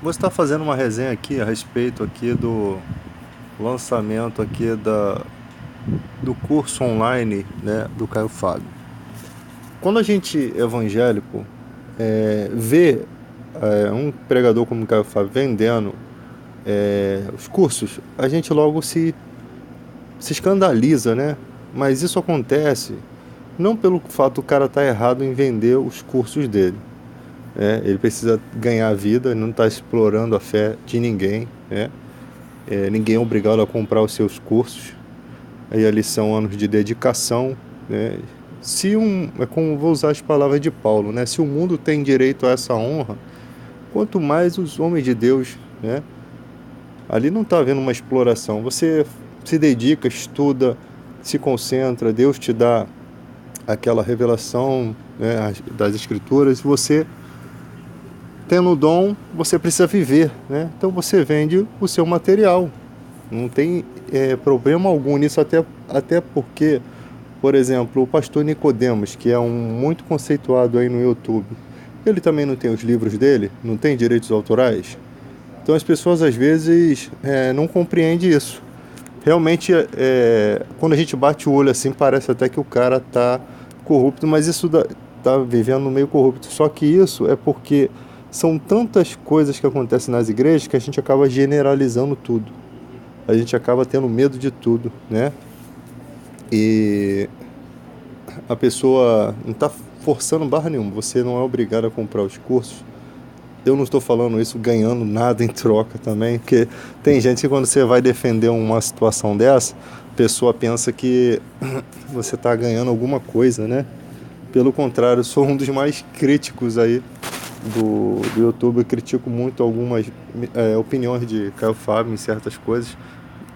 Vou estar fazendo uma resenha aqui a respeito aqui do lançamento aqui do curso online, né, do Caio Fábio. Quando a gente evangélico vê um pregador como o Caio Fábio vendendo os cursos, a gente logo se escandaliza, né? Mas isso acontece não pelo fato do cara estar errado em vender os cursos dele. Ele precisa ganhar a vida, ele não está explorando a fé de ninguém, né? Ninguém é obrigado a comprar os seus cursos. Aí ali são anos de dedicação, né? É como vou usar as palavras de Paulo, né? Se o mundo tem direito a essa honra, quanto mais os homens de Deus, né? Ali não está havendo uma exploração. Você se dedica, estuda, se concentra, Deus te dá aquela revelação, né, das escrituras, e você tendo o dom, você precisa viver, né? Então você vende o seu material. Não tem problema algum nisso, até porque, por exemplo, o pastor Nicodemos, que é um muito conceituado aí no YouTube, ele também não tem os livros dele, não tem direitos autorais. Então as pessoas às vezes não compreendem isso. Realmente, quando a gente bate o olho assim, parece até que o cara tá corrupto, mas isso tá vivendo no meio corrupto. Só que isso é porque são tantas coisas que acontecem nas igrejas que a gente acaba generalizando tudo. A gente acaba tendo medo de tudo, né? E a pessoa não está forçando barra nenhuma. Você não é obrigado a comprar os cursos. Eu não estou falando isso ganhando nada em troca também, porque tem gente que quando você vai defender uma situação dessa, a pessoa pensa que você está ganhando alguma coisa, né? Pelo contrário, eu sou um dos mais críticos aí do YouTube. Eu critico muito algumas opiniões de Caio Fábio em certas coisas.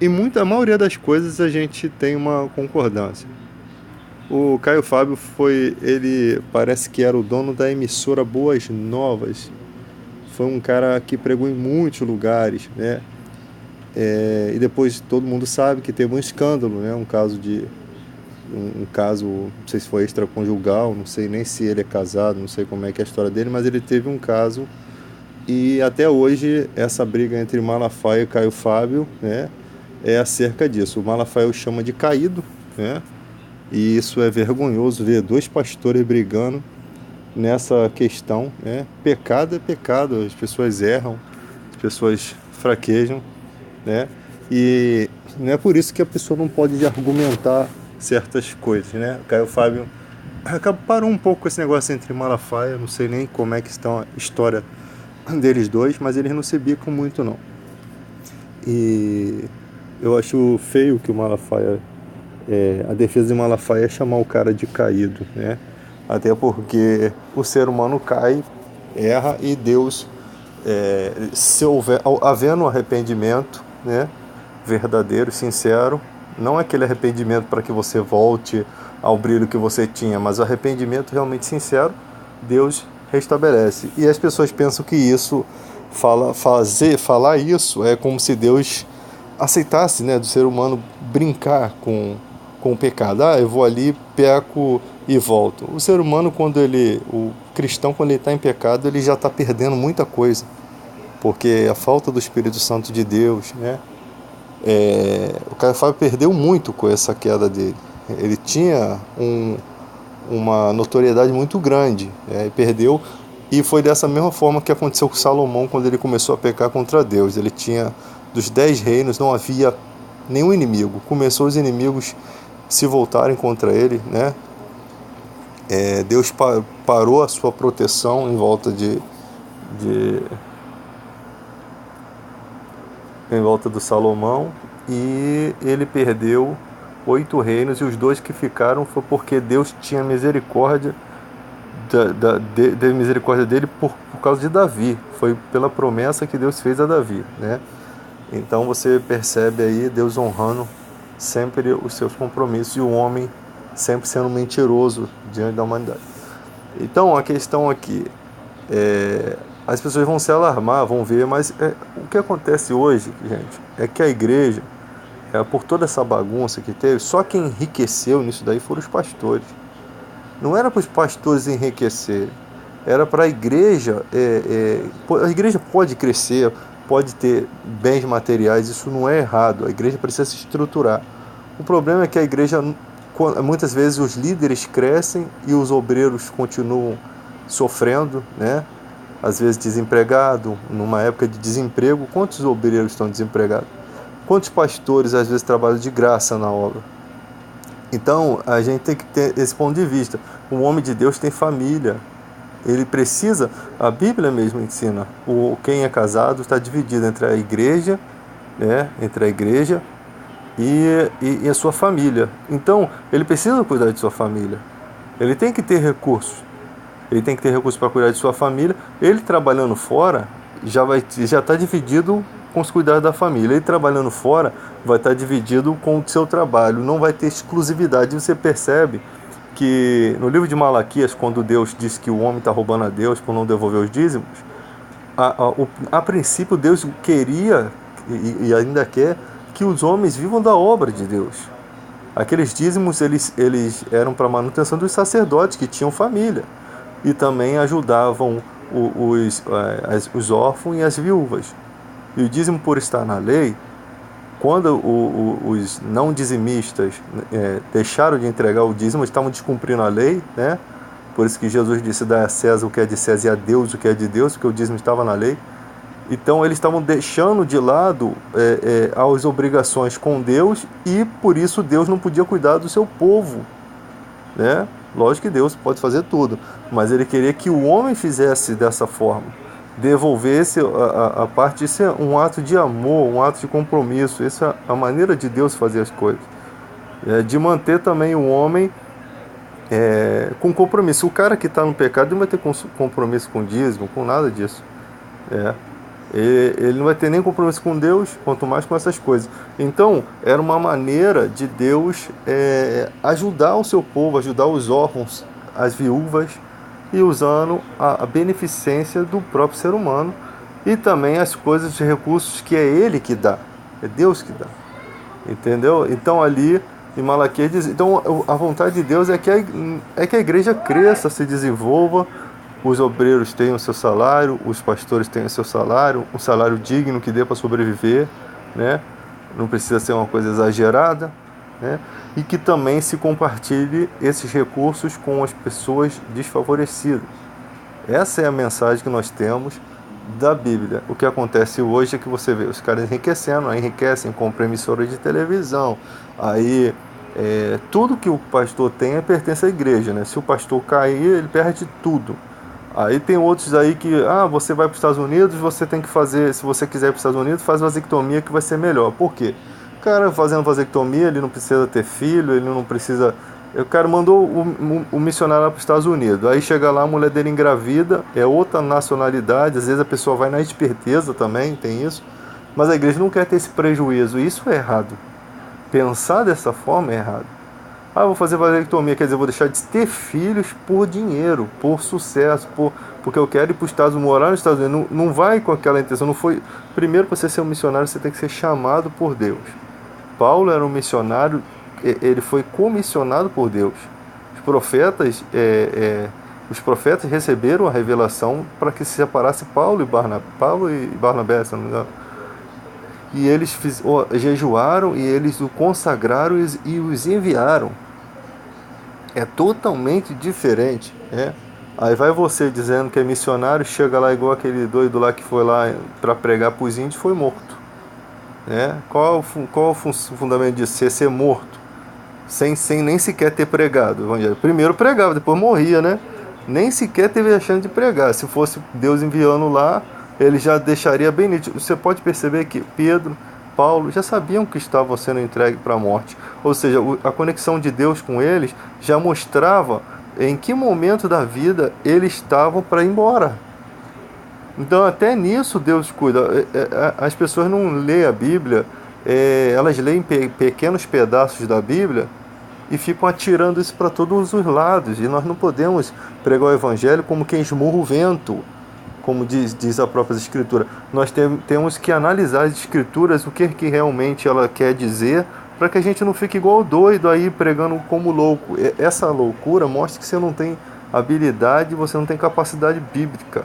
E a maioria das coisas a gente tem uma concordância. O Caio Fábio ele parece que era o dono da emissora Boas Novas. Foi um cara que pregou em muitos lugares, né? E depois todo mundo sabe que teve um escândalo, né? Um caso, não sei se foi extraconjugal, não sei nem se ele é casado, não sei como é que é a história dele, mas ele teve um caso e até hoje essa briga entre Malafaia e Caio Fábio, né, é acerca disso. O Malafaia o chama de caído, né? E isso é vergonhoso ver dois pastores brigando nessa questão, né? Pecado é pecado, as pessoas erram, as pessoas fraquejam, né? E não é por isso que a pessoa não pode argumentar certas coisas, né? O Caio Fábio parou um pouco com esse negócio entre Malafaia, não sei nem como é que está a história deles dois, mas eles não se bicam muito não. E eu acho feio que o Malafaia, a defesa de Malafaia é chamar o cara de caído, né? Até porque o ser humano cai, erra e Deus, se havendo arrependimento, né, verdadeiro, sincero, não é aquele arrependimento para que você volte ao brilho que você tinha, mas o arrependimento realmente sincero, Deus restabelece. E as pessoas pensam que isso, falar isso é como se Deus aceitasse, né, do ser humano brincar com o pecado. Eu vou ali, peco e volto. O ser humano, o cristão, quando ele está em pecado, ele já está perdendo muita coisa, porque a falta do Espírito Santo de Deus, né? O Caio Fábio perdeu muito com essa queda dele. Ele tinha uma notoriedade muito grande, e perdeu. E foi dessa mesma forma que aconteceu com Salomão quando ele começou a pecar contra Deus. Ele tinha, dos 10 reinos, não havia nenhum inimigo. Começou os inimigos se voltarem contra ele, né? Deus parou a sua proteção em volta em volta do Salomão, e ele perdeu 8 reinos, e os 2 que ficaram foi porque Deus tinha misericórdia misericórdia dele por causa de Davi. Foi pela promessa que Deus fez a Davi, né? Então você percebe aí Deus honrando sempre os seus compromissos e o homem sempre sendo mentiroso diante da humanidade. Então a questão aqui as pessoas vão se alarmar, vão ver, mas o que acontece hoje, gente, é que a igreja, por toda essa bagunça que teve, só quem enriqueceu nisso daí foram os pastores. Não era para os pastores enriquecerem, era para a igreja. A igreja pode crescer, pode ter bens materiais, isso não é errado. A igreja precisa se estruturar. O problema é que a igreja, muitas vezes os líderes crescem e os obreiros continuam sofrendo, né? Às vezes desempregado, numa época de desemprego. Quantos obreiros estão desempregados? Quantos pastores às vezes trabalham de graça na obra? Então a gente tem que ter esse ponto de vista. O homem de Deus tem família. Ele precisa, a Bíblia mesmo ensina, quem é casado está dividido entre a igreja, né? Entre a igreja e a sua família. Então ele precisa cuidar de sua família. Ele tem que ter recursos. Ele tem que ter recursos para cuidar de sua família. Ele trabalhando fora já está dividido com os cuidados da família. Ele trabalhando fora vai estar dividido com o seu trabalho. Não vai ter exclusividade. Você percebe que no livro de Malaquias, quando Deus diz que o homem está roubando a Deus por não devolver os dízimos, a princípio Deus queria e ainda quer que os homens vivam da obra de Deus. Aqueles dízimos eles eram para manutenção dos sacerdotes que tinham família e também ajudavam os órfãos e as viúvas. E o dízimo, por estar na lei, quando os não dizimistas deixaram de entregar o dízimo, estavam descumprindo a lei, né? Por isso que Jesus disse: dá a César o que é de César e a Deus o que é de Deus, porque o dízimo estava na lei. Então eles estavam deixando de lado as obrigações com Deus, e por isso Deus não podia cuidar do seu povo, né? Lógico que Deus pode fazer tudo, mas ele queria que o homem fizesse dessa forma, devolvesse a parte. Isso é um ato de amor, um ato de compromisso. Essa é a maneira de Deus fazer as coisas, de manter também o homem com compromisso. O cara que está no pecado não vai ter compromisso com dízimo, com nada disso. Ele não vai ter nem compromisso com Deus, quanto mais com essas coisas. Então, era uma maneira de Deus ajudar o seu povo, ajudar os órfãos, as viúvas, e usando a beneficência do próprio ser humano e também as coisas, os recursos que é Ele que dá, é Deus que dá. Entendeu? Então ali em Malaquias diz, então a vontade de Deus é que a igreja cresça, se desenvolva, os obreiros tenham o seu salário, os pastores tenham o seu salário, um salário digno que dê para sobreviver, né? Não precisa ser uma coisa exagerada, né? E que também se compartilhe esses recursos com as pessoas desfavorecidas. Essa é a mensagem que nós temos da Bíblia. O que acontece hoje é que você vê os caras enriquecem, compram emissora de televisão, aí tudo que o pastor tem pertence à igreja, né? Se o pastor cair, ele perde tudo. Aí tem outros aí que, você vai para os Estados Unidos, você tem que fazer, se você quiser ir para os Estados Unidos, faz vasectomia que vai ser melhor. Por quê? O cara fazendo vasectomia, ele não precisa ter filho, ele não precisa... O cara mandou o missionário lá para os Estados Unidos, aí chega lá, a mulher dele engravida, é outra nacionalidade, às vezes a pessoa vai na esperteza também, tem isso, mas a igreja não quer ter esse prejuízo, isso é errado. Pensar dessa forma é errado. Eu vou fazer vasectomia, quer dizer, eu vou deixar de ter filhos por dinheiro, por sucesso, porque eu quero ir para os Estados Unidos, morar nos Estados Unidos. Não vai com aquela intenção, não foi... Primeiro, para você ser um missionário, você tem que ser chamado por Deus. Paulo era um missionário, ele foi comissionado por Deus. Os profetas receberam a revelação para que se separasse Paulo e Barnabé, se não me engano. E eles jejuaram e eles o consagraram e os enviaram. É totalmente diferente, né? Aí vai você dizendo que é missionário, chega lá igual aquele doido lá que foi lá para pregar para os índios, foi morto, né? Qual o fundamento disso? Ser morto, sem nem sequer ter pregado o evangelho. Primeiro pregava, depois morria, né? Nem sequer teve a chance de pregar. Se fosse Deus enviando lá, ele já deixaria bem nítido. Você pode perceber que Pedro, Paulo já sabiam que estavam sendo entregues para a morte. Ou seja, a conexão de Deus com eles já mostrava em que momento da vida eles estavam para ir embora. Então até nisso Deus cuida. As pessoas não leem a Bíblia, elas leem pequenos pedaços da Bíblia e ficam atirando isso para todos os lados. E nós não podemos pregar o Evangelho como quem esmurra o vento, como diz a própria Escritura. Nós temos que analisar as Escrituras, o que realmente ela quer dizer, para que a gente não fique igual doido aí pregando como louco. Essa loucura mostra que você não tem habilidade, você não tem capacidade bíblica.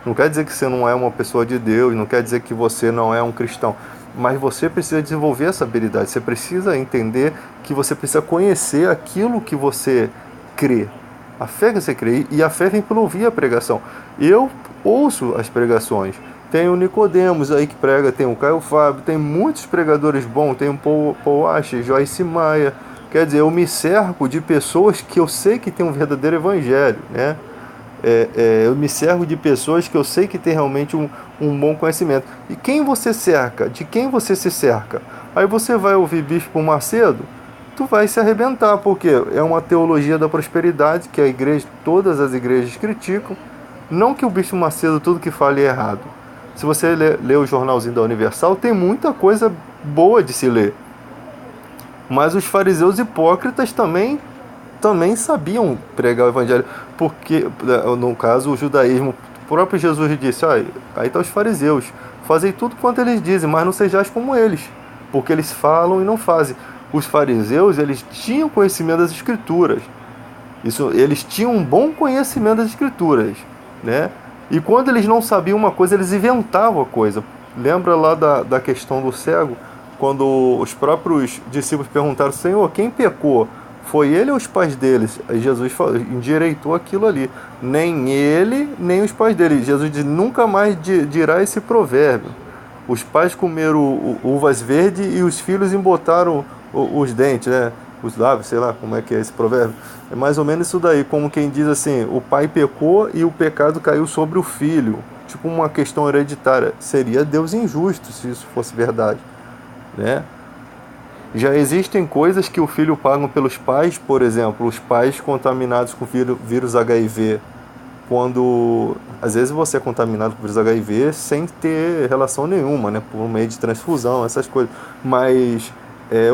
Não quer dizer que você não é uma pessoa de Deus, não quer dizer que você não é um cristão, mas você precisa desenvolver essa habilidade, você precisa entender que você precisa conhecer aquilo que você crê, a fé que você crê, e a fé vem por ouvir a pregação. Eu ouço as pregações, tem o Nicodemos aí que prega, tem o Caio Fábio, tem muitos pregadores bons, tem o Paul Asher, Joyce Maia, quer dizer, eu me cerco de pessoas que eu sei que tem um verdadeiro evangelho, né? Eu me cerco de pessoas que eu sei que tem realmente um bom conhecimento. E quem você cerca? De quem você se cerca? Aí você vai ouvir Bispo Macedo, tu vai se arrebentar, porque é uma teologia da prosperidade que a igreja, todas as igrejas criticam. Não que o Bispo Macedo tudo que fale é errado. Se você lê o jornalzinho da Universal, tem muita coisa boa de se ler. Mas os fariseus hipócritas também sabiam pregar o evangelho, porque, no caso, o judaísmo, o próprio Jesus disse, aí estão os fariseus, fazem tudo quanto eles dizem, mas não sejais como eles, porque eles falam e não fazem. Os fariseus, eles tinham conhecimento das escrituras, eles tinham um bom conhecimento das escrituras, né? E quando eles não sabiam uma coisa, eles inventavam a coisa. Lembra lá da questão do cego, quando os próprios discípulos perguntaram, Senhor, quem pecou? Foi ele ou os pais deles? Aí Jesus endireitou aquilo ali. Nem ele, nem os pais dele. Jesus diz, nunca mais dirá esse provérbio. Os pais comeram uvas verdes e os filhos embotaram os dentes, né? Os lábios, sei lá como é que é esse provérbio. É mais ou menos isso daí, como quem diz assim, o pai pecou e o pecado caiu sobre o filho. Tipo uma questão hereditária. Seria Deus injusto se isso fosse verdade, né? Já existem coisas que o filho paga pelos pais, por exemplo, os pais contaminados com vírus HIV. Quando, às vezes você é contaminado com vírus HIV sem ter relação nenhuma, né? Por meio de transfusão, essas coisas. Mas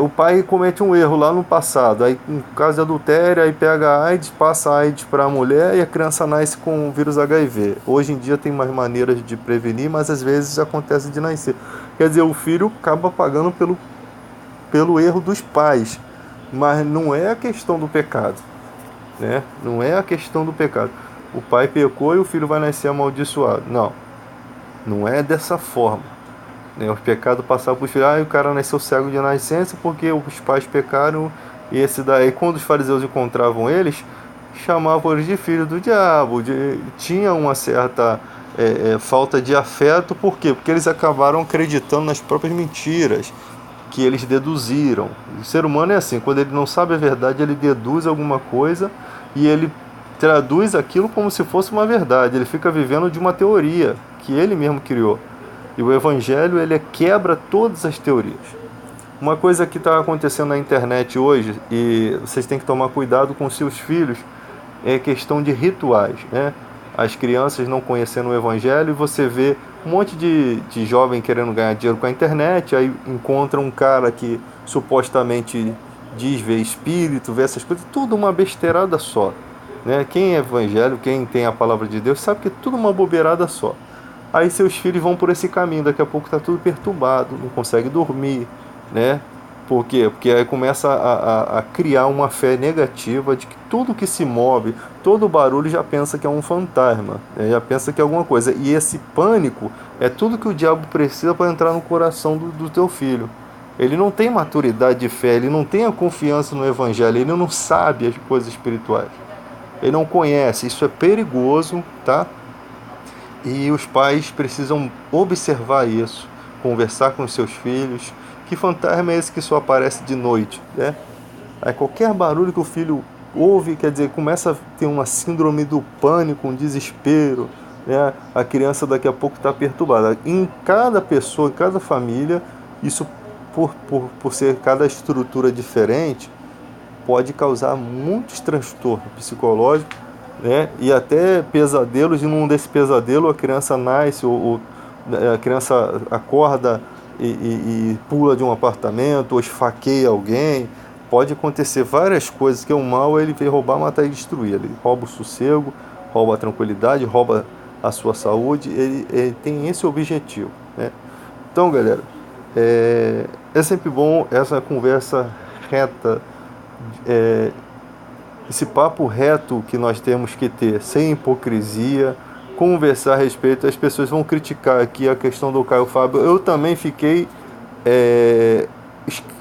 o pai comete um erro lá no passado, aí em caso de adultério, aí pega AIDS, passa AIDS para a mulher e a criança nasce com vírus HIV. Hoje em dia tem mais maneiras de prevenir, mas às vezes acontece de nascer. Quer dizer, o filho acaba pagando pelo erro dos pais, mas não é a questão do pecado, né? Não é a questão do pecado. O pai pecou e o filho vai nascer amaldiçoado. Não, não é dessa forma, né? O pecado passava para os filhos. O cara nasceu cego de nascença porque os pais pecaram. E esse daí, quando os fariseus encontravam eles, chamavam eles de filho do diabo. Tinha uma certa falta de afeto. Por quê? Porque eles acabaram acreditando nas próprias mentiras que eles deduziram. O ser humano é assim, quando ele não sabe a verdade, ele deduz alguma coisa e ele traduz aquilo como se fosse uma verdade. Ele fica vivendo de uma teoria que ele mesmo criou. E o evangelho, ele quebra todas as teorias. Uma coisa que está acontecendo na internet hoje, e vocês têm que tomar cuidado com seus filhos, é questão de rituais, né? As crianças não conhecendo o evangelho, e você vê um monte de jovem querendo ganhar dinheiro com a internet, aí encontra um cara que supostamente diz ver espírito, vê essas coisas, tudo uma besteirada só, né? Quem é evangelho, quem tem a palavra de Deus, sabe que é tudo uma bobeirada só. Aí seus filhos vão por esse caminho, daqui a pouco está tudo perturbado, não consegue dormir, né? Por quê? Porque aí começa a criar uma fé negativa de que tudo que se move, todo barulho já pensa que é um fantasma, né? Já pensa que é alguma coisa. E esse pânico é tudo que o diabo precisa para entrar no coração do teu filho. Ele não tem maturidade de fé, ele não tem a confiança no evangelho, ele não sabe as coisas espirituais. Ele não conhece, isso é perigoso, tá? E os pais precisam observar isso, conversar com os seus filhos. Que fantasma é esse que só aparece de noite, né? Aí qualquer barulho que o filho ouve, quer dizer, começa a ter uma síndrome do pânico, um desespero, né? A criança daqui a pouco está perturbada. Em cada pessoa, em cada família, isso por ser cada estrutura diferente, pode causar muitos transtornos psicológicos, né? E até pesadelos, e num desse pesadelo a criança nasce, ou a criança acorda e pula de um apartamento, ou esfaqueia alguém. Pode acontecer várias coisas, que o mal ele vem roubar, matar e destruir. Ele rouba o sossego, rouba a tranquilidade, rouba a sua saúde, ele tem esse objetivo, né? Então, galera, é sempre bom essa conversa reta, esse papo reto que nós temos que ter, sem hipocrisia, conversar a respeito. As pessoas vão criticar aqui a questão do Caio Fábio. Eu também fiquei,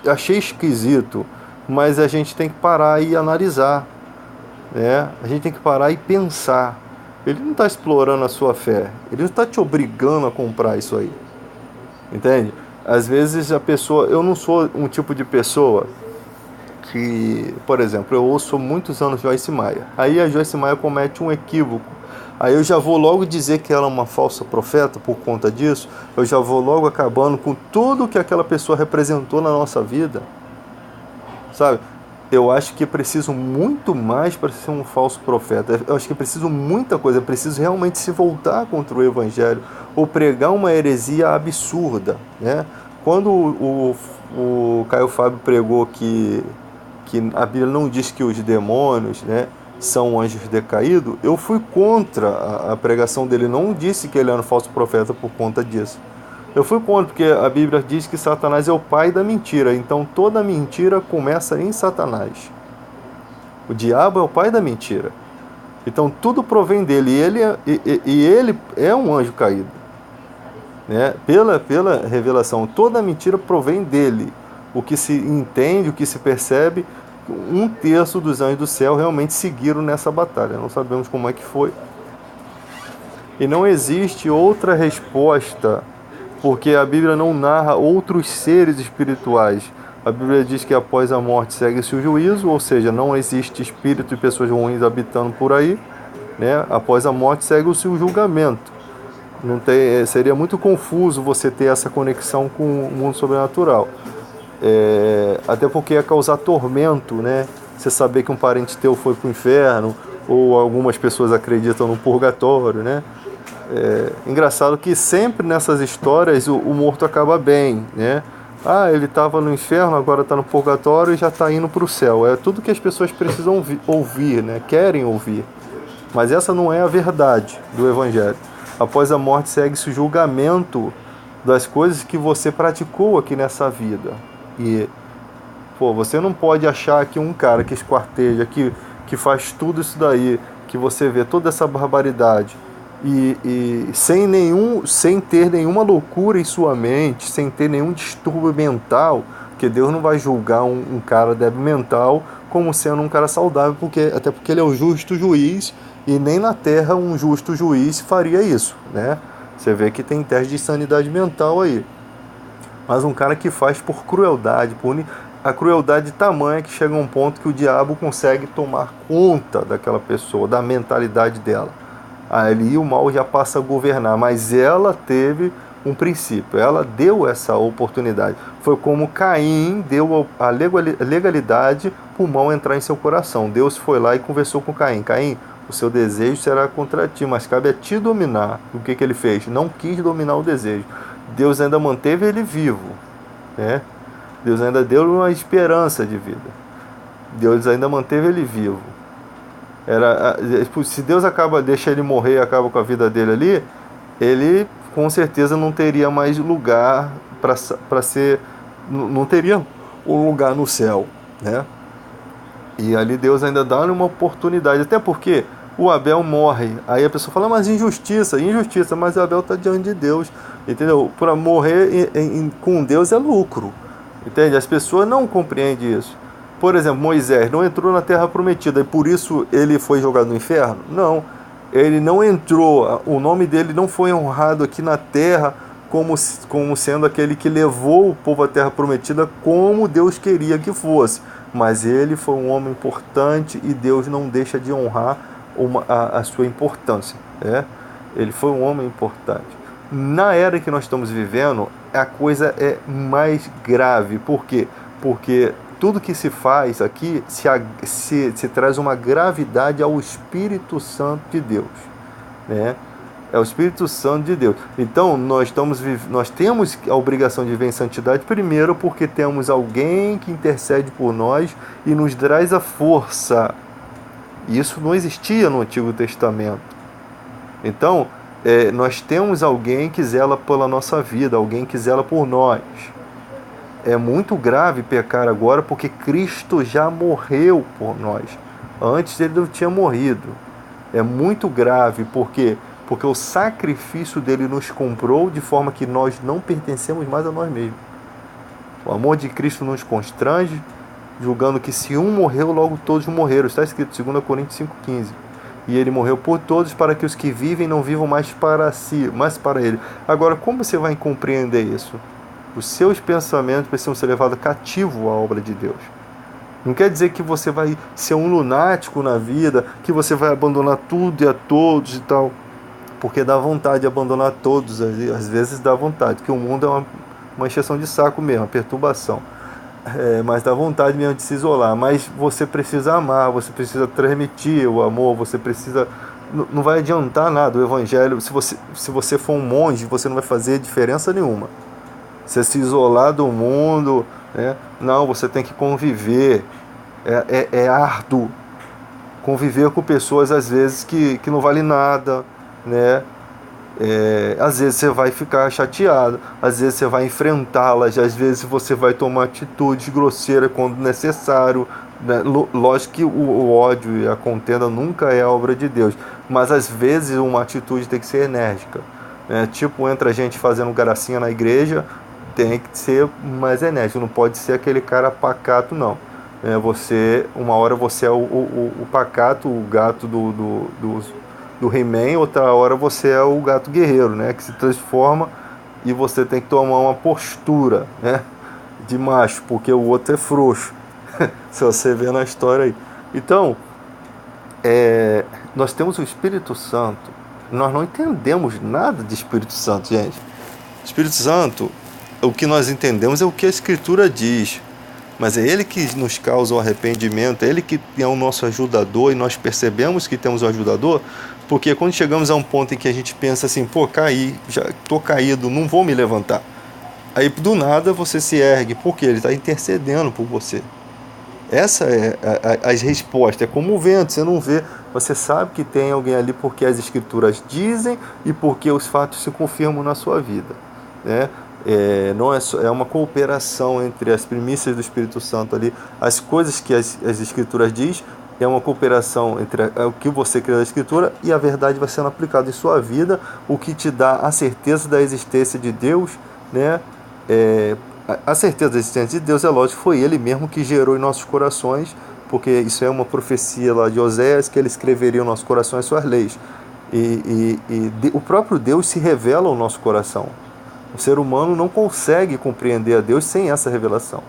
achei esquisito, mas a gente tem que parar e analisar, né? A gente tem que parar e pensar. Ele não está explorando a sua fé, ele não está te obrigando a comprar isso aí, entende? Às vezes a pessoa, eu não sou um tipo de pessoa que, por exemplo, eu ouço muitos anos Joyce Meyer. Aí a Joyce Meyer comete um equívoco. Aí eu já vou logo dizer que ela é uma falsa profeta por conta disso. Eu já vou logo acabando com tudo que aquela pessoa representou na nossa vida. Sabe? Eu acho que é preciso muito mais para ser um falso profeta. Eu acho que é preciso muita coisa. É preciso realmente se voltar contra o Evangelho ou pregar uma heresia absurda, né? Quando o Caio Fábio pregou que a Bíblia não diz que os demônios, né, são anjos decaídos, eu fui contra a pregação dele. Não disse que ele era um falso profeta por conta disso. Eu fui contra, porque a Bíblia diz que Satanás é o pai da mentira. Então toda mentira começa em Satanás. O diabo é o pai da mentira. Então tudo provém dele. E ele é um anjo caído, né? Pela revelação, toda mentira provém dele. O que se entende, o que se percebe, 1/3 dos anjos do céu realmente seguiram nessa batalha. Não sabemos como é que foi. E não existe outra resposta, porque a Bíblia não narra outros seres espirituais. A Bíblia diz que após a morte segue-se o juízo, ou seja, não existe espírito e pessoas ruins habitando por aí, né? Após a morte segue-se o julgamento. Não tem, seria muito confuso você ter essa conexão com o mundo sobrenatural. Até porque ia causar tormento, né? Você saber que um parente teu foi para o inferno, ou algumas pessoas acreditam no purgatório, né? Engraçado que sempre nessas histórias o morto acaba bem, né? Ah, ele estava no inferno, agora está no purgatório e já está indo para o céu. É tudo que as pessoas precisam ouvir, né? Querem ouvir. Mas essa não é a verdade do Evangelho. Após a morte segue-se o julgamento das coisas que você praticou aqui nessa vida. E, você não pode achar que um cara que esquarteja, que faz tudo isso daí, que você vê toda essa barbaridade, e sem ter nenhuma loucura em sua mente, sem ter nenhum distúrbio mental, que Deus não vai julgar um cara débil mental como sendo um cara saudável, até porque ele é o justo juiz, e nem na terra um justo juiz faria isso, né? Você vê que tem teste de insanidade mental aí. Mas um cara que faz por crueldade, a crueldade tamanha que chega a um ponto que o diabo consegue tomar conta daquela pessoa, da mentalidade dela. Ali o mal já passa a governar, mas ela teve um princípio, ela deu essa oportunidade. Foi como Caim deu a legalidade para o mal entrar em seu coração. Deus foi lá e conversou com Caim. Caim, o seu desejo será contra ti, mas cabe a ti dominar. O que ele fez? Não quis dominar o desejo. Deus ainda manteve ele vivo, né? Deus ainda deu uma esperança de vida. Deus ainda manteve ele vivo. Se Deus deixa ele morrer e acaba com a vida dele ali, ele com certeza não teria mais lugar para ser, não teria um lugar no céu, né? E ali Deus ainda dá uma oportunidade, até porque o Abel morre. Aí a pessoa fala, mas injustiça, mas o Abel está diante de Deus, entendeu? Para morrer com Deus é lucro, entende? As pessoas não compreendem isso. Por exemplo, Moisés não entrou na terra prometida e por isso ele foi jogado no inferno? Não, ele não entrou, o nome dele não foi honrado aqui na terra como sendo aquele que levou o povo à terra prometida como Deus queria que fosse. Mas ele foi um homem importante e Deus não deixa de honrar a sua importância, né? Ele foi um homem importante. Na era que nós estamos vivendo, a coisa é mais grave. Por quê? Porque tudo que se faz aqui se traz uma gravidade ao Espírito Santo de Deus, né? É o Espírito Santo de Deus. Então nós temos a obrigação de viver em santidade, primeiro porque temos alguém que intercede por nós e nos traz a força. Isso não existia no Antigo Testamento. Então nós temos alguém que zela pela nossa vida, alguém que zela por nós. É muito grave pecar agora porque Cristo já morreu por nós. Antes ele não tinha morrido. É muito grave, porque o sacrifício dele nos comprou de forma que nós não pertencemos mais a nós mesmos. O amor de Cristo nos constrange, julgando que se um morreu, logo todos morreram. Está escrito 2 Coríntios 5,15. E ele morreu por todos, para que os que vivem não vivam mais para si, mas para ele. Agora, como você vai compreender isso? Os seus pensamentos precisam ser levados cativo à obra de Deus. Não quer dizer que você vai ser um lunático na vida, que você vai abandonar tudo e a todos e tal. Porque dá vontade de abandonar todos, às vezes dá vontade, porque o mundo é uma encheção de saco mesmo, uma perturbação. Mas dá vontade mesmo de se isolar. Mas você precisa amar, você precisa transmitir o amor, você precisa... Não vai adiantar nada o evangelho. Se você for um monge, você não vai fazer diferença nenhuma. Você se isolar do mundo, né? Não, você tem que conviver. É árduo. Conviver com pessoas, às vezes, que não valem nada, né? Às vezes você vai ficar chateado, às vezes você vai enfrentá-las, às vezes você vai tomar atitude grosseira quando necessário, né? Lógico que o ódio e a contenda nunca é a obra de Deus, mas às vezes uma atitude tem que ser enérgica, né? Tipo, entra gente fazendo gracinha na igreja, tem que ser mais enérgico, não pode ser aquele cara pacato, não. Uma hora você é o pacato, o gato do He-Man, outra hora você é o gato guerreiro, né? Que se transforma e você tem que tomar uma postura, né? De macho, porque o outro é frouxo. Se você vê na história aí. Então, nós temos o Espírito Santo. Nós não entendemos nada de Espírito Santo, gente. Espírito Santo, o que nós entendemos é o que a Escritura diz. Mas é Ele que nos causa o arrependimento, é Ele que é o nosso ajudador, e nós percebemos que temos um ajudador, porque quando chegamos a um ponto em que a gente pensa assim, pô, caí, já estou caído, não vou me levantar. Aí do nada você se ergue, porque Ele está intercedendo por você. Essa é as respostas, é como o vento, você não vê, você sabe que tem alguém ali porque as Escrituras dizem e porque os fatos se confirmam na sua vida, né? Não é uma cooperação entre as primícias do Espírito Santo ali, as coisas que as Escrituras diz, é uma cooperação entre o que você crê na Escritura e a verdade vai sendo aplicada em sua vida, o que te dá a certeza da existência de Deus, né? A certeza da existência de Deus, é lógico, foi Ele mesmo que gerou em nossos corações, porque isso é uma profecia lá de Oséias, que Ele escreveria em nossos corações suas leis. O próprio Deus se revela ao nosso coração. O ser humano não consegue compreender a Deus sem essa revelação.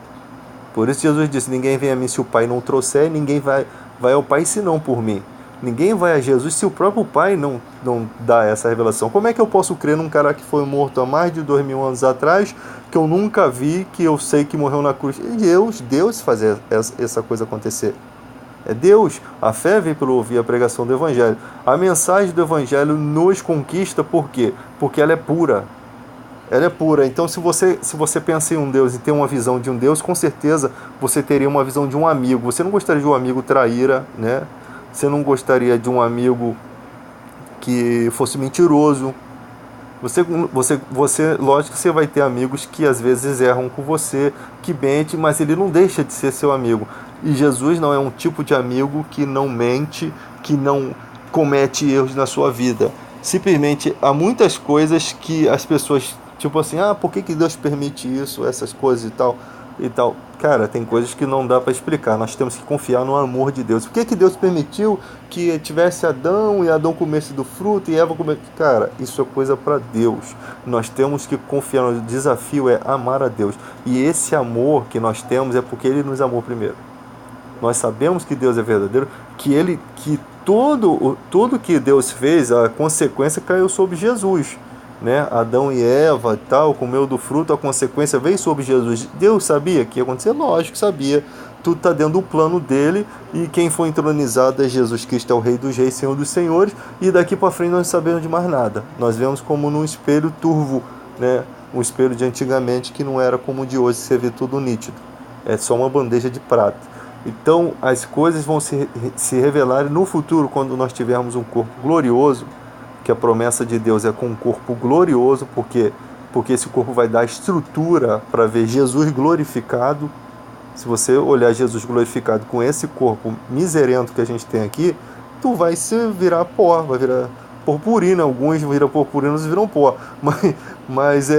Por isso Jesus disse, ninguém vem a mim se o Pai não trouxer, e ninguém vai ao Pai senão por mim. Ninguém vai a Jesus se o próprio Pai não dá essa revelação. Como é que eu posso crer num cara que foi morto há mais de 2000 anos atrás, que eu nunca vi, que eu sei que morreu na cruz? Deus fazer essa coisa acontecer. É Deus. A fé vem pelo ouvir a pregação do Evangelho. A mensagem do Evangelho nos conquista, por quê? Porque ela é pura. Ela é pura. Então, se você pensa em um Deus e tem uma visão de um Deus, com certeza você teria uma visão de um amigo. Você não gostaria de um amigo traíra, né? Você não gostaria de um amigo que fosse mentiroso. Lógico que você vai ter amigos que às vezes erram com você, que mente, mas ele não deixa de ser seu amigo. E Jesus não é um tipo de amigo que não mente, que não comete erros na sua vida. Simplesmente há muitas coisas que as pessoas, tipo assim, por que Deus permite isso, essas coisas e tal, e tal. Cara, tem coisas que não dá para explicar, nós temos que confiar no amor de Deus. Por que Deus permitiu que tivesse Adão e Adão comesse do fruto e Eva comesse? Cara, isso é coisa para Deus. Nós temos que confiar, o desafio é amar a Deus. E esse amor que nós temos é porque Ele nos amou primeiro. Nós sabemos que Deus é verdadeiro, que tudo que Deus fez, a consequência caiu sobre Jesus, né? Adão e Eva e tal, comeu do fruto, a consequência veio sobre Jesus. Deus sabia que ia acontecer? Lógico que sabia. Tudo está dentro do plano dele, e quem foi entronizado é Jesus Cristo, é o Rei dos Reis, Senhor dos Senhores, e daqui para frente nós não sabemos de mais nada. Nós vemos como num espelho turvo, né? Um espelho de antigamente que não era como o de hoje, você vê tudo nítido. É só uma bandeja de prata. Então as coisas vão se revelar no futuro, quando nós tivermos um corpo glorioso, que a promessa de Deus é com um corpo glorioso, porque esse corpo vai dar estrutura para ver Jesus glorificado, Se você olhar Jesus glorificado com esse corpo miserento que a gente tem aqui, tu vai se virar pó, vai virar purpurina. Alguns viram purpurina, outros viram pó. Mas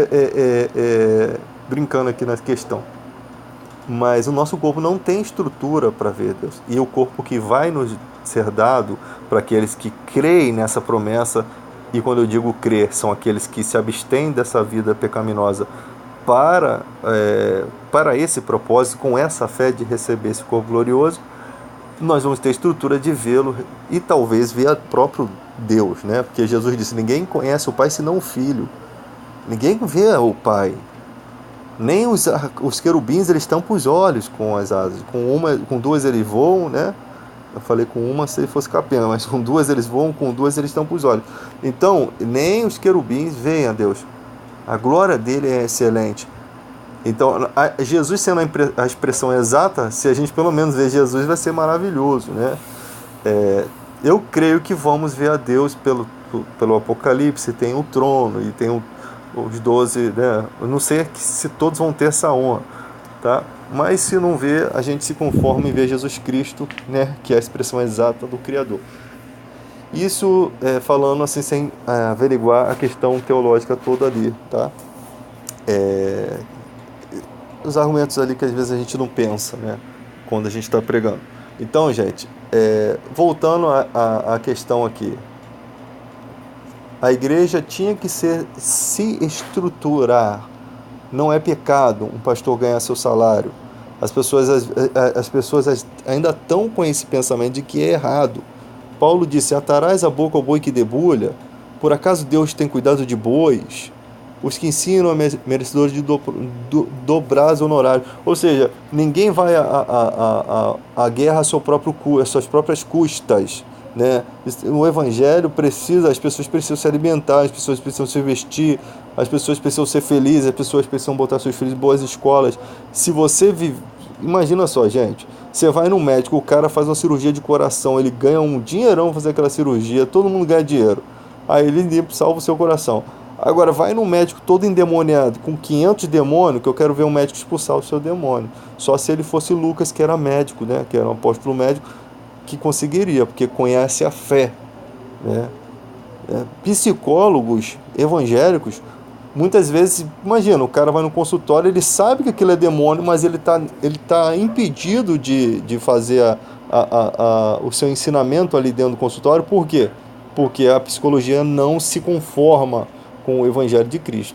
brincando aqui na questão. Mas o nosso corpo não tem estrutura para ver Deus. E o corpo que vai nos ser dado para aqueles que creem nessa promessa, e quando eu digo crer, são aqueles que se abstêm dessa vida pecaminosa para esse propósito, com essa fé de receber esse corpo glorioso, nós vamos ter estrutura de vê-lo e talvez ver o próprio Deus, né? Porque Jesus disse, ninguém conhece o Pai senão o Filho. Ninguém vê o Pai. Nem os querubins, eles tampam os olhos com as asas. Com duas eles voam, né? Eu falei com uma se ele fosse capenga, mas com duas eles voam, com duas eles tampam os olhos. Então, nem os querubins veem a Deus. A glória dele é excelente. Então, Jesus sendo a expressão exata, se a gente pelo menos ver Jesus, vai ser maravilhoso, né? Eu creio que vamos ver a Deus pelo Apocalipse. Tem o trono e tem os 12, né? Eu não sei se todos vão ter essa honra, tá? Mas se não ver, a gente se conforma em ver Jesus Cristo, né? Que é a expressão exata do Criador. Isso falando assim, sem averiguar a questão teológica toda ali, tá? Os argumentos ali que às vezes a gente não pensa, né? Quando a gente está pregando. Então, gente, voltando à questão aqui. A igreja tinha que se estruturar. Não é pecado um pastor ganhar seu salário. As pessoas ainda estão com esse pensamento de que é errado. Paulo disse, atarás a boca ao boi que debulha. Por acaso Deus tem cuidado de bois? Os que ensinam é merecedores de dobrar os honorários. Ou seja, ninguém vai à guerra às suas próprias custas, né? O evangelho precisa, as pessoas precisam se alimentar, as pessoas precisam se vestir, as pessoas precisam ser felizes, as pessoas precisam botar seus filhos em boas escolas. Se você vive, imagina só, gente, você vai no médico, o cara faz uma cirurgia de coração, ele ganha um dinheirão pra fazer aquela cirurgia, todo mundo ganha dinheiro, aí ele salva o seu coração. Agora vai no médico todo endemoniado, com 500 demônios, que eu quero ver um médico expulsar o seu demônio. Só se ele fosse Lucas, que era médico, né? Que era um apóstolo médico, que conseguiria, porque conhece a fé, né? Psicólogos evangélicos, muitas vezes, imagina, o cara vai no consultório, ele sabe que aquilo é demônio, mas ele tá impedido de fazer o seu ensinamento ali dentro do consultório. Por quê? Porque a psicologia não se conforma com o Evangelho de Cristo.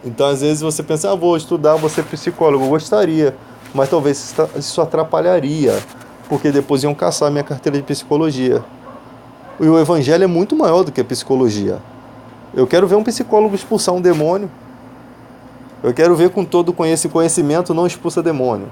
Então, às vezes, você pensa, vou estudar, vou ser psicólogo. Eu gostaria, mas talvez isso atrapalharia, porque depois iam caçar minha carteira de psicologia. E o Evangelho é muito maior do que a psicologia. Eu quero ver um psicólogo expulsar um demônio. Eu quero ver com todo esse conhecimento não expulsa demônio.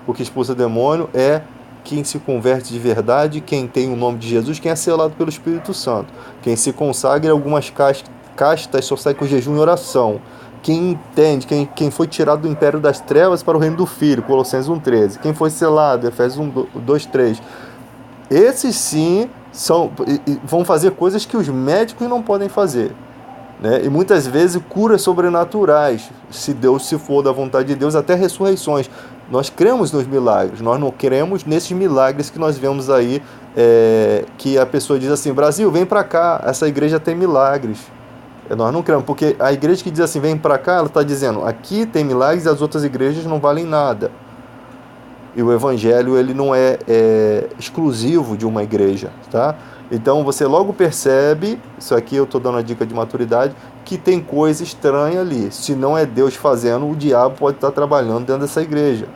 O que expulsa demônio é quem se converte de verdade, quem tem o nome de Jesus, quem é selado pelo Espírito Santo. Quem se consagra em algumas castas só sai com jejum e oração. Quem entende, quem foi tirado do império das trevas para o reino do Filho, Colossenses 1,13. Quem foi selado, Efésios 2,3. Esses sim vão fazer coisas que os médicos não podem fazer, né? E muitas vezes curas sobrenaturais, se for da vontade de Deus, até ressurreições. Nós cremos nos milagres, nós não cremos nesses milagres que nós vemos aí, que a pessoa diz assim, Brasil, vem para cá, essa igreja tem milagres. Nós não cremos, porque a igreja que diz assim, vem para cá, ela está dizendo, aqui tem milagres e as outras igrejas não valem nada. E o evangelho, ele não é exclusivo de uma igreja, tá? Então você logo percebe, isso aqui eu estou dando a dica de maturidade, que tem coisa estranha ali. Se não é Deus fazendo, o diabo pode estar trabalhando dentro dessa igreja.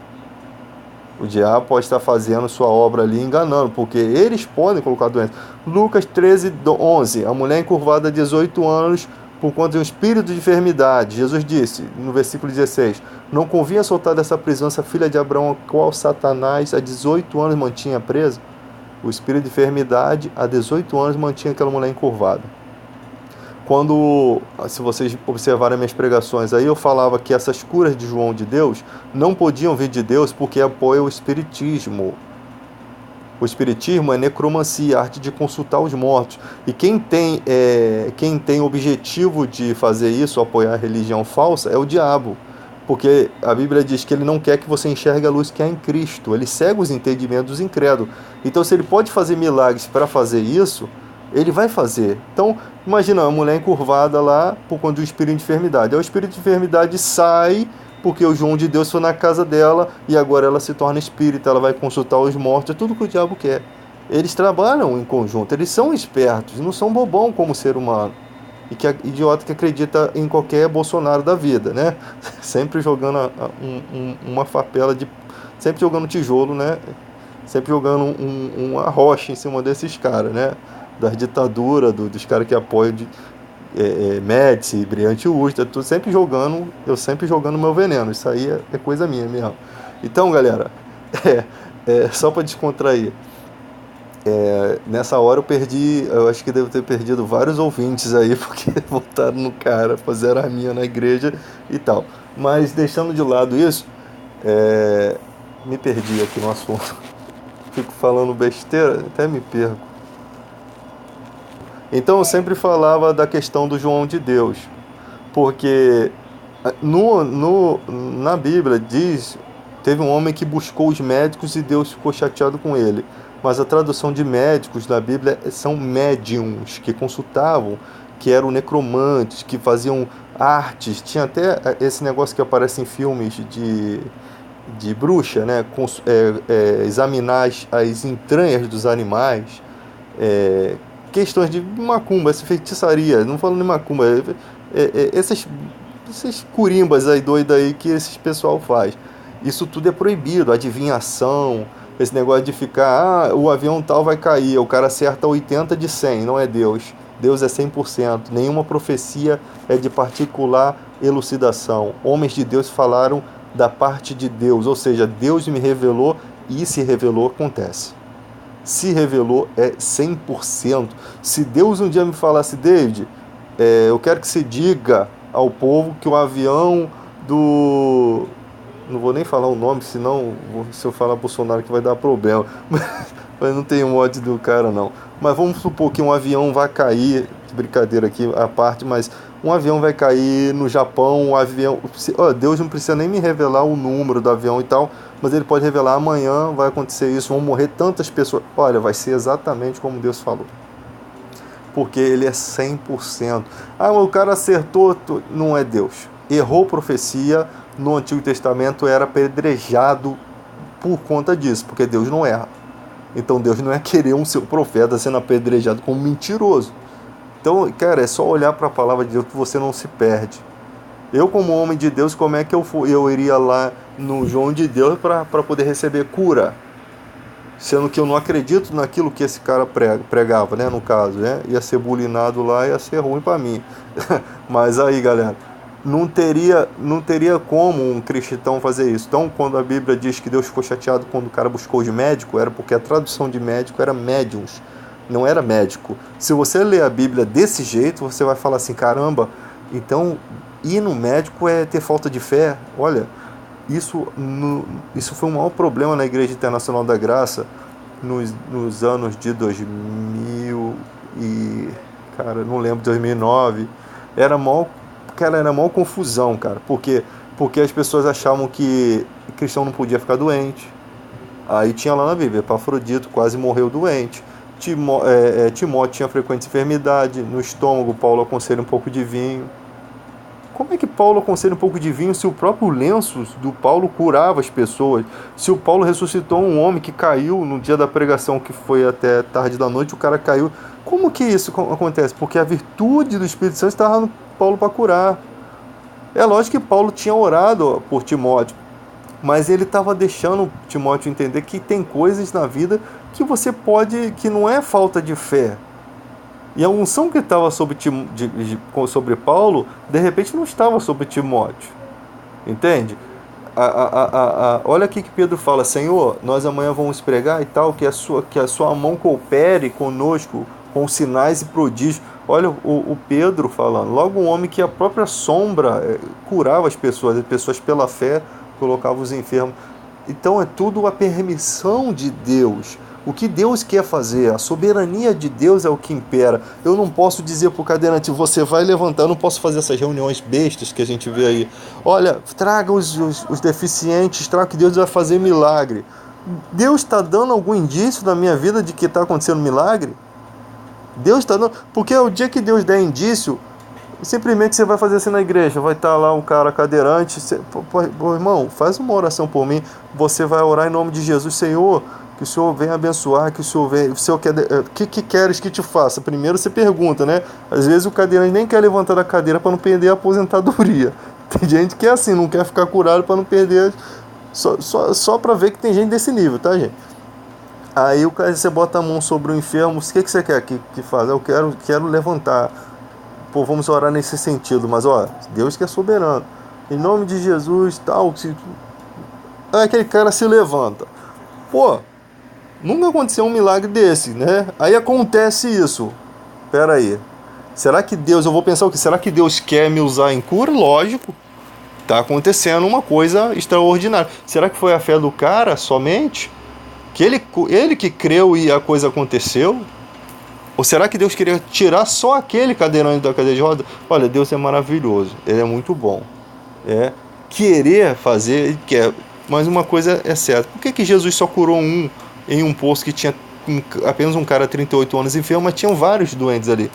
O diabo pode estar fazendo sua obra ali, enganando, porque eles podem colocar doença. Lucas 13:11, a mulher encurvada de 18 anos, por conta de um espírito de enfermidade. Jesus disse, no versículo 16, não convinha soltar dessa prisão essa filha de Abraão, a qual Satanás há 18 anos mantinha presa? O espírito de enfermidade, há 18 anos, mantinha aquela mulher encurvada. Se vocês observarem minhas pregações, aí eu falava que essas curas de João de Deus não podiam vir de Deus porque apoia o espiritismo. O espiritismo é necromancia, a arte de consultar os mortos. E quem tem objetivo de fazer isso, apoiar a religião falsa, é o diabo. Porque a Bíblia diz que ele não quer que você enxergue a luz que há em Cristo. Ele cega os entendimentos dos incrédulos. Então, se ele pode fazer milagres para fazer isso, ele vai fazer. Então, imagina uma mulher encurvada lá por conta do espírito de enfermidade. Aí o espírito de enfermidade sai porque o João de Deus foi na casa dela e agora ela se torna espírita, ela vai consultar os mortos, é tudo que o diabo quer. Eles trabalham em conjunto, eles são espertos, não são bobão como ser humano. E que idiota que acredita em qualquer Bolsonaro da vida, né? Sempre jogando uma favela de. Sempre jogando tijolo, né? Sempre jogando uma rocha em cima desses caras, né? Das ditaduras, dos caras que apoiam Médici, Brilhante Ustra, tudo sempre jogando, eu sempre jogando meu veneno. Isso aí é coisa minha mesmo. Então, galera, só para descontrair. Nessa hora eu acho que devo ter perdido vários ouvintes aí, porque voltaram no cara, fizeram a minha na igreja e tal. Mas deixando de lado isso, me perdi aqui no assunto. Fico falando besteira, até me perco. Então eu sempre falava da questão do João de Deus, porque na Bíblia diz, teve um homem que buscou os médicos e Deus ficou chateado com ele. Mas a tradução de médicos na Bíblia são médiums, que consultavam, que eram necromantes, que faziam artes. Tinha até esse negócio que aparece em filmes de bruxa, né? Examinar as entranhas dos animais, questões de macumba, essa feitiçaria, não falando de macumba, essas curimbas aí doidas aí que esse pessoal faz. Isso tudo é proibido, adivinhação, esse negócio de ficar, o avião tal vai cair, o cara acerta 80 de 100, não é Deus. Deus é 100%, nenhuma profecia é de particular elucidação. Homens de Deus falaram da parte de Deus, ou seja, Deus me revelou e se revelou, acontece. Se revelou é 100%. Se Deus um dia me falasse, David, eu quero que você diga ao povo que o avião do... Não vou nem falar o nome, senão se eu falar Bolsonaro que vai dar problema. Mas não tem mod do cara não. Mas vamos supor que um avião vai cair, brincadeira aqui à parte, mas um avião vai cair no Japão, um avião... Deus não precisa nem me revelar o número do avião e tal, mas ele pode revelar amanhã vai acontecer isso, vão morrer tantas pessoas. Olha, vai ser exatamente como Deus falou. Porque ele é 100%. Mas o cara acertou, não é Deus. Errou profecia, no Antigo Testamento era apedrejado por conta disso, porque Deus não erra. Então Deus não é querer um seu profeta sendo apedrejado como mentiroso. Então, cara, é só olhar para a palavra de Deus que você não se perde. Eu, como homem de Deus, como é que eu iria lá no João de Deus para poder receber cura? Sendo que eu não acredito naquilo que esse cara pregava, né? No caso, né? Ia ser bulinado lá, ia ser ruim para mim. Mas aí, galera, não teria como um cristão fazer isso. Então, quando a Bíblia diz que Deus ficou chateado quando o cara buscou de médico, era porque a tradução de médico era médiums, não era médico. Se você ler a Bíblia desse jeito, você vai falar assim, caramba, então ir no médico é ter falta de fé. Olha, isso foi um maior problema na Igreja Internacional da Graça nos anos de 2000 e... cara, não lembro, 2009. Era maior confusão, cara. Porque as pessoas achavam que cristão não podia ficar doente. Aí tinha lá na Bíblia, Epafrodito quase morreu doente. Timóteo tinha frequente enfermidade. No estômago, Paulo aconselha um pouco de vinho. Como é que Paulo aconselha um pouco de vinho se o próprio lenço do Paulo curava as pessoas? Se o Paulo ressuscitou um homem que caiu no dia da pregação, que foi até tarde da noite, o cara caiu. Como que isso acontece? Porque a virtude do Espírito Santo estava no Paulo para curar. É lógico que Paulo tinha orado por Timóteo, mas ele estava deixando Timóteo entender que tem coisas na vida que você pode, que não é falta de fé. E a unção que estava sobre Paulo, de repente não estava sobre Timóteo. Entende? Olha aqui que Pedro fala, Senhor, nós amanhã vamos pregar e tal, que a sua mão coopere conosco com sinais e prodígios. Olha o Pedro falando, logo um homem que a própria sombra curava as pessoas pela fé colocavam os enfermos. Então é tudo a permissão de Deus. O que Deus quer fazer, a soberania de Deus é o que impera. Eu não posso dizer para o cadeirante, você vai levantar, eu não posso fazer essas reuniões bestas que a gente vê aí. Olha, traga os deficientes, traga que Deus vai fazer milagre. Deus está dando algum indício na minha vida de que está acontecendo milagre? Deus está dando... Porque o dia que Deus der indício, simplesmente você vai fazer assim na igreja, vai estar lá um cara cadeirante, pô, irmão, faz uma oração por mim, você vai orar em nome de Jesus, Senhor, que o Senhor venha abençoar, que o Senhor venha, o Senhor quer, que queres que te faça? Primeiro você pergunta, né? Às vezes o cadeirante nem quer levantar da cadeira para não perder a aposentadoria. Tem gente que é assim, não quer ficar curado para não perder, só para ver que tem gente desse nível, tá, gente? Aí o cara, você bota a mão sobre o enfermo, o que você quer que faça? Eu quero levantar. Pô, vamos orar nesse sentido, mas ó, Deus que é soberano. Em nome de Jesus, tal, aí aquele cara se levanta. Pô, nunca aconteceu um milagre desse, né? Aí acontece isso. Pera aí. Será que Deus, eu vou pensar o que? Será que Deus quer me usar em cura? Lógico. Tá acontecendo uma coisa extraordinária. Será que foi a fé do cara somente? Que ele que creu e a coisa aconteceu? Ou será que Deus queria tirar só aquele cadeirante da cadeira de roda? Olha, Deus é maravilhoso, Ele é muito bom. Querer fazer, Ele quer. Mas uma coisa é certa. Por que Jesus só curou um em um posto que tinha apenas um cara 38 anos enfermo, mas tinham vários doentes ali?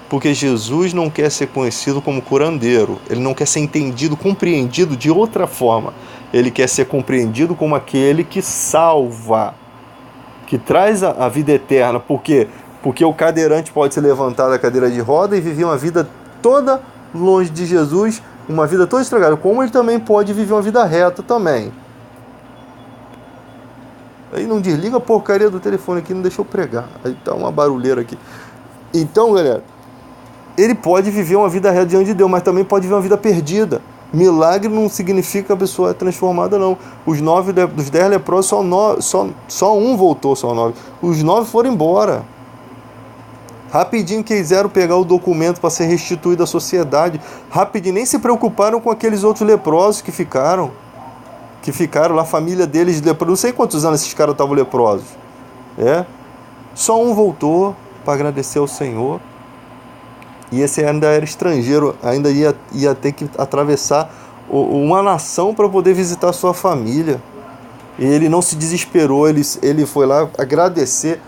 Porque Jesus não quer ser conhecido como curandeiro. Ele não quer ser entendido, compreendido de outra forma. Ele quer ser compreendido como aquele que salva, que traz a vida eterna. Por quê? Porque o cadeirante pode se levantar da cadeira de roda e viver uma vida toda longe de Jesus, uma vida toda estragada, como ele também pode viver uma vida reta também. Aí não desliga a porcaria do telefone aqui, não deixa eu pregar. Aí tá uma barulheira aqui. Então, galera, ele pode viver uma vida reta diante de Deus, mas também pode viver uma vida perdida. Milagre não significa que a pessoa é transformada, não. Dos 10 leprosos, só um voltou, só 9. Os 9 foram embora. Rapidinho quiseram pegar o documento para ser restituído à sociedade. Rapidinho, nem se preocuparam com aqueles outros leprosos que ficaram. Que ficaram lá, a família deles leprosos. Não sei quantos anos esses caras estavam leprosos. Só um voltou para agradecer ao Senhor. E esse ainda era estrangeiro, ainda ia ter que atravessar uma nação para poder visitar a sua família. E ele não se desesperou, ele foi lá agradecer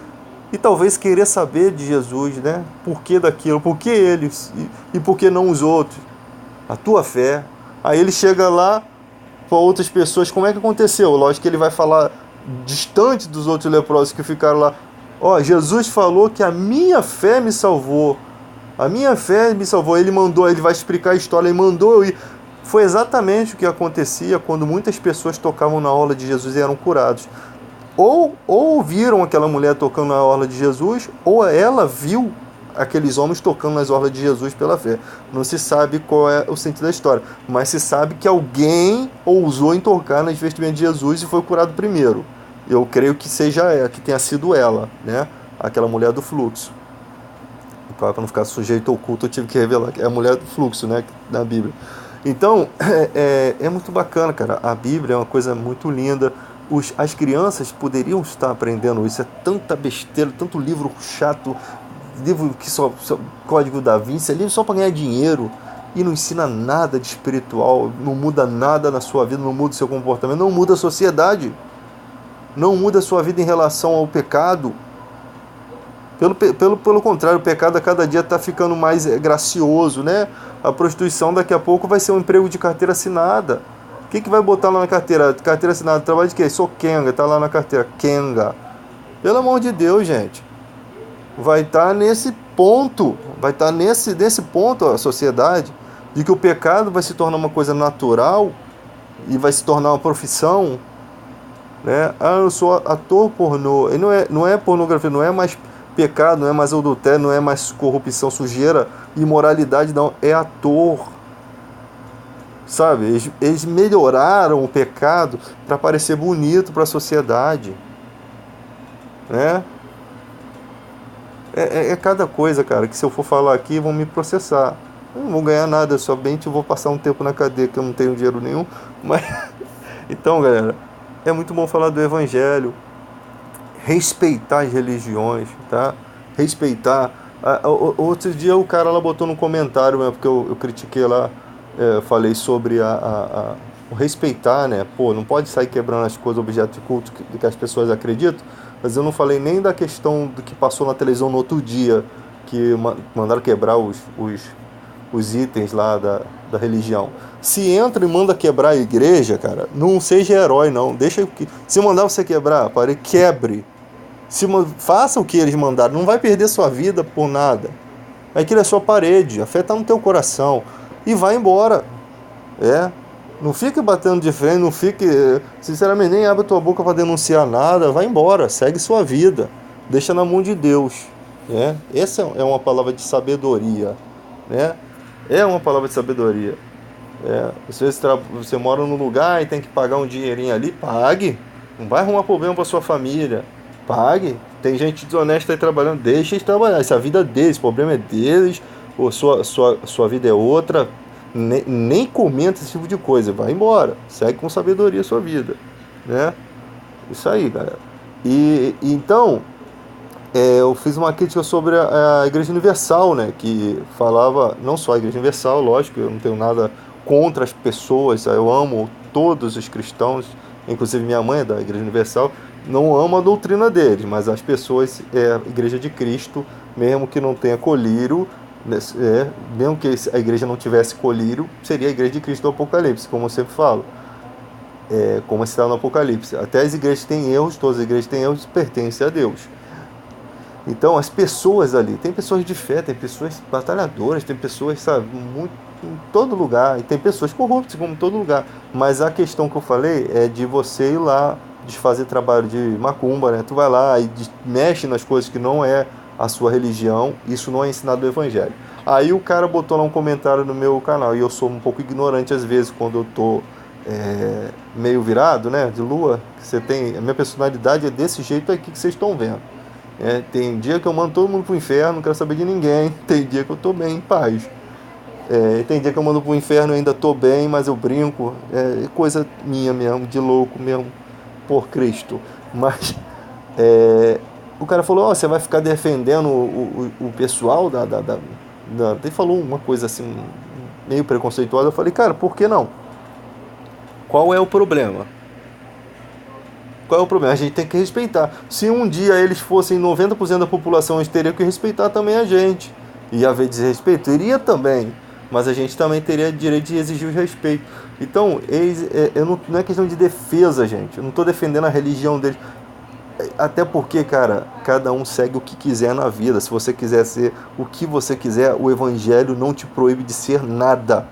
e talvez querer saber de Jesus, né? Por que daquilo, por que eles e por que não os outros? A tua fé. Aí ele chega lá para outras pessoas, como é que aconteceu? Lógico que ele vai falar distante dos outros leprosos que ficaram lá. Jesus falou que a minha fé me salvou. A minha fé me salvou. Ele vai explicar a história, ele mandou eu ir. Foi exatamente o que acontecia quando muitas pessoas tocavam na orla de Jesus e eram curados. Ou ouviram aquela mulher tocando na orla de Jesus, ou ela viu aqueles homens tocando nas orlas de Jesus pela fé. Não se sabe qual é o sentido da história, mas se sabe que alguém ousou em tocar nas vestimentas de Jesus e foi curado primeiro. Eu creio que que tenha sido ela, né? Aquela mulher do fluxo. Para não ficar sujeito ao culto, eu tive que revelar que é a mulher do fluxo, né, na Bíblia. Então, é muito bacana, cara. A Bíblia é uma coisa muito linda. As crianças poderiam estar aprendendo isso. É tanta besteira, tanto livro chato, livro que só Código da Vinci, é livro só para ganhar dinheiro e não ensina nada de espiritual, não muda nada na sua vida, não muda o seu comportamento, não muda a sociedade, não muda a sua vida em relação ao pecado. Pelo contrário, o pecado a cada dia está ficando mais gracioso, né? A prostituição daqui a pouco vai ser um emprego de carteira assinada. O que vai botar lá na carteira? Carteira assinada, trabalho de quê? Sou Kenga, tá lá na carteira, Kenga. Pelo amor de Deus, gente. Vai estar nesse ponto, nesse ponto a sociedade, de que o pecado vai se tornar uma coisa natural e vai se tornar uma profissão, né? Eu sou ator pornô. E não é pornografia, não é mais pecado, não é mais adultério, não é mais corrupção, sujeira, imoralidade, não, é ator. Sabe, eles melhoraram o pecado para parecer bonito para a sociedade, né? É cada coisa, cara, que se eu for falar aqui vão me processar. Eu não vou ganhar nada, eu somente vou passar um tempo na cadeia, que eu não tenho dinheiro nenhum. Mas então, galera, é muito bom falar do Evangelho. respeitar as religiões, tá? Respeitar. Outro dia o cara lá botou no comentário, né, porque eu critiquei lá, falei sobre o respeitar, né? Pô, não pode sair quebrando as coisas, objetos de culto que as pessoas acreditam, mas eu não falei nem da questão do que passou na televisão no outro dia, que mandaram quebrar os itens lá da religião. Se entra e manda quebrar a igreja, cara, não seja herói, não. Deixa que. Se mandar você quebrar, pare, quebre. Faça o que eles mandaram. Não vai perder sua vida por nada. Aquilo é sua parede. A fé está no teu coração. E vai embora. É. Não fique batendo de frente. Não fique. Sinceramente, nem abre tua boca para denunciar nada. Vai embora. Segue sua vida. Deixa na mão de Deus. É. Essa é uma palavra de sabedoria. Né? É uma palavra de sabedoria. Às vezes você mora num lugar e tem que pagar um dinheirinho ali, pague. Não vai arrumar problema para sua família. Pague. Tem gente desonesta aí trabalhando, deixa eles trabalhar. Essa é a vida deles, o problema é deles, ou sua vida é outra. Nem comenta esse tipo de coisa. Vai embora. Segue com sabedoria a sua vida. Né? Isso aí, galera. E então, eu fiz uma crítica sobre a Igreja Universal, né? Que falava, não só a Igreja Universal, lógico, eu não tenho nada contra as pessoas, eu amo todos os cristãos, inclusive minha mãe é da Igreja Universal, não amo a doutrina deles, mas as pessoas, a Igreja de Cristo, mesmo que não tenha colírio, mesmo que a igreja não tivesse colírio, seria a Igreja de Cristo do Apocalipse, como eu sempre falo. Como está no Apocalipse. Até as igrejas têm erros, todas as igrejas têm erros, pertencem a Deus. Então, as pessoas ali, tem pessoas de fé, tem pessoas batalhadoras, tem pessoas, sabe, muito, em todo lugar, e tem pessoas corruptas, como em todo lugar. Mas a questão que eu falei é de você ir lá, desfazer trabalho de macumba, né? Tu vai lá e mexe nas coisas que não é a sua religião, isso não é ensinado no Evangelho. Aí o cara botou lá um comentário no meu canal, e eu sou um pouco ignorante às vezes, quando eu tô meio virado, né, de lua, a minha personalidade é desse jeito aqui que vocês estão vendo. Tem dia que eu mando todo mundo pro inferno, não quero saber de ninguém. Tem dia que eu tô bem, em paz. Tem dia que eu mando pro inferno e ainda tô bem, mas eu brinco. É coisa minha mesmo, de louco mesmo, por Cristo. Mas o cara falou, você vai ficar defendendo o pessoal ele falou uma coisa assim, meio preconceituosa. Eu falei, cara, por que não? Qual é o problema? Qual é o problema? A gente tem que respeitar. Se um dia eles fossem 90% da população, eles teriam que respeitar também a gente. Ia haver desrespeito? Iria também. Mas a gente também teria direito de exigir o respeito. Então, não é questão de defesa, gente. Eu não estou defendendo a religião deles. Até porque, cara, cada um segue o que quiser na vida. Se você quiser ser o que você quiser, o Evangelho não te proíbe de ser nada.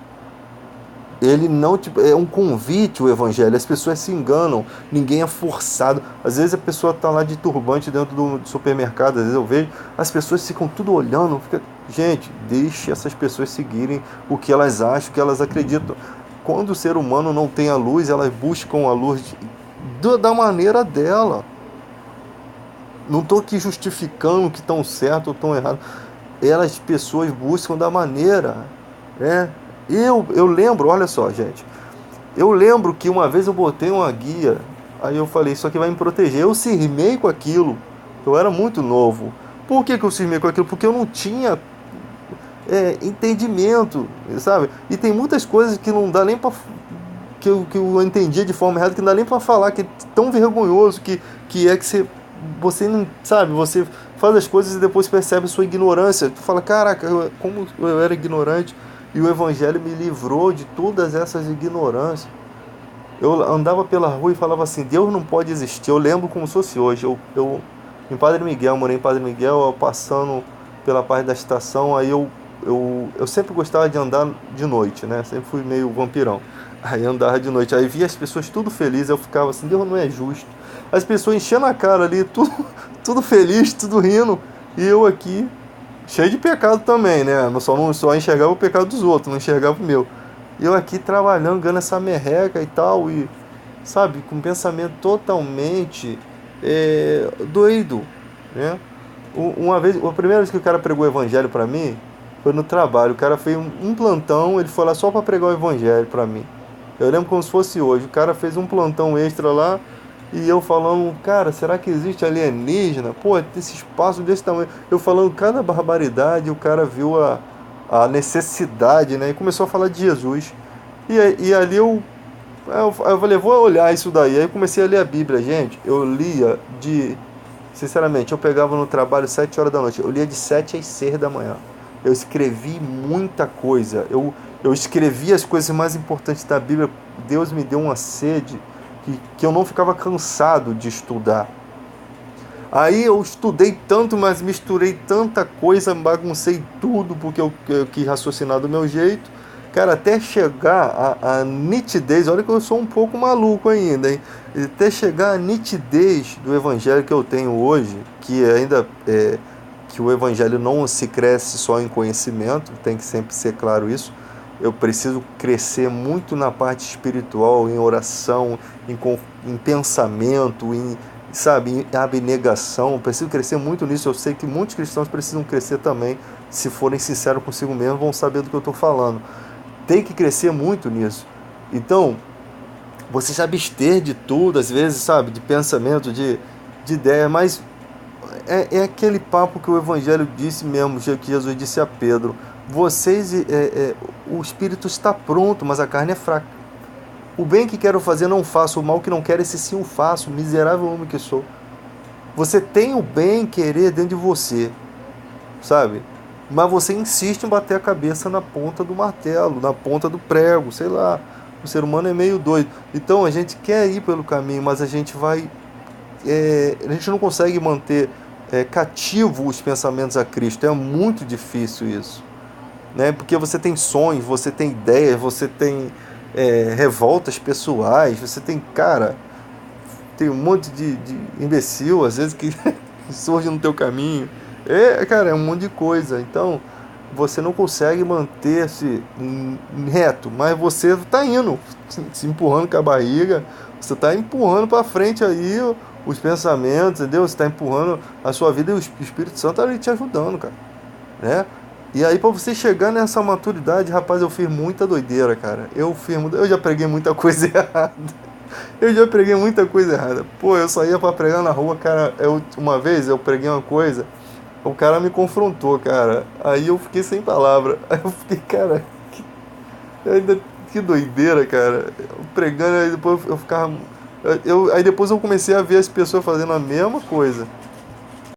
Ele não é um convite, o Evangelho. As pessoas se enganam, ninguém é forçado. Às vezes a pessoa está lá de turbante dentro do supermercado, às vezes eu vejo, as pessoas ficam tudo olhando. Gente, deixe essas pessoas seguirem o que elas acham, o que elas acreditam. Quando o ser humano não tem a luz, elas buscam a luz da maneira dela. Não estou aqui justificando que estão certo ou estão errado. As pessoas buscam da maneira, né? Eu lembro, olha só, gente. Eu lembro que uma vez eu botei uma guia, aí eu falei, isso aqui vai me proteger. Eu cismei com aquilo. Eu era muito novo. Por que eu cismei com aquilo? Porque eu não tinha entendimento, sabe? E tem muitas coisas que não dá nem para que eu entendia de forma errada, que não dá nem para falar, que é tão vergonhoso que você não sabe, você faz as coisas e depois percebe a sua ignorância. Tu fala, caraca, como eu era ignorante. E o Evangelho me livrou de todas essas ignorâncias. Eu andava pela rua e falava assim, Deus não pode existir. Eu lembro como se fosse hoje. Em Padre Miguel, morei em Padre Miguel, passando pela parte da estação, aí eu sempre gostava de andar de noite, né? Sempre fui meio vampirão. Aí andava de noite, aí via as pessoas tudo felizes, eu ficava assim, Deus não é justo. As pessoas enchendo a cara ali, tudo feliz, tudo rindo, e eu aqui cheio de pecado também, né? Só enxergava o pecado dos outros, não enxergava o meu. E eu aqui trabalhando, ganhando essa merreca e tal, e, sabe, com um pensamento totalmente doido, né? Uma vez, a primeira vez que o cara pregou o Evangelho pra mim, foi no trabalho. O cara fez um plantão, ele foi lá só pra pregar o Evangelho pra mim. Eu lembro como se fosse hoje. O cara fez um plantão extra lá, E eu falando, cara, será que existe alienígena? Pô, esse espaço desse tamanho. Eu falando cada barbaridade, o cara viu a necessidade, né? E começou a falar de Jesus. E ali eu falei, vou olhar isso daí. Aí eu comecei a ler a Bíblia, gente. Eu lia sinceramente, eu pegava no trabalho 7 horas da noite. Eu lia de 7 às 6 da manhã. Eu escrevi muita coisa. Eu escrevi as coisas mais importantes da Bíblia. Deus me deu uma sede que eu não ficava cansado de estudar. Aí eu estudei tanto, mas misturei tanta coisa, baguncei tudo, porque eu quis raciocinar do meu jeito. Cara, até chegar a nitidez, olha que eu sou um pouco maluco ainda, hein? Até chegar a nitidez do evangelho que eu tenho hoje, que ainda que o evangelho não se cresce só em conhecimento, tem que sempre ser claro isso. Eu preciso crescer muito na parte espiritual, em oração, em pensamento, sabe, em abnegação. Eu preciso crescer muito nisso. Eu sei que muitos cristãos precisam crescer também. Se forem sinceros consigo mesmo, vão saber do que eu estou falando. Tem que crescer muito nisso. Então, você se abster de tudo, às vezes, sabe, de pensamento, de ideia, mas é aquele papo que o Evangelho disse mesmo, que Jesus disse a Pedro. Vocês, o espírito está pronto, mas a carne é fraca. O bem que quero fazer não faço, o mal que não quero esse sim o faço, miserável homem que sou. Você tem o bem querer dentro de você, sabe? Mas você insiste em bater a cabeça na ponta do martelo, na ponta do prego, sei lá. O ser humano é meio doido. Então a gente quer ir pelo caminho, mas a gente vai. A gente não consegue manter cativo os pensamentos a Cristo. É muito difícil isso, né? Porque você tem sonhos, você tem ideias, você tem revoltas pessoais, você tem, cara, tem um monte de imbecil, às vezes, que surge no teu caminho. Cara, é um monte de coisa. Então, você não consegue manter-se reto, mas você está indo, se empurrando com a barriga, você está empurrando para frente aí os pensamentos, entendeu? Você está empurrando a sua vida e o Espírito Santo está ali te ajudando, cara, né? E aí, para você chegar nessa maturidade, rapaz, eu fiz muita doideira, cara. Eu já preguei muita coisa errada. Eu já preguei muita coisa errada. Pô, eu saía pra pregar na rua, cara. Uma vez eu preguei uma coisa, o cara me confrontou, cara. Aí eu fiquei sem palavra. Aí eu fiquei, cara, que doideira, cara. Eu pregando, aí depois eu ficava. Aí depois eu comecei a ver as pessoas fazendo a mesma coisa.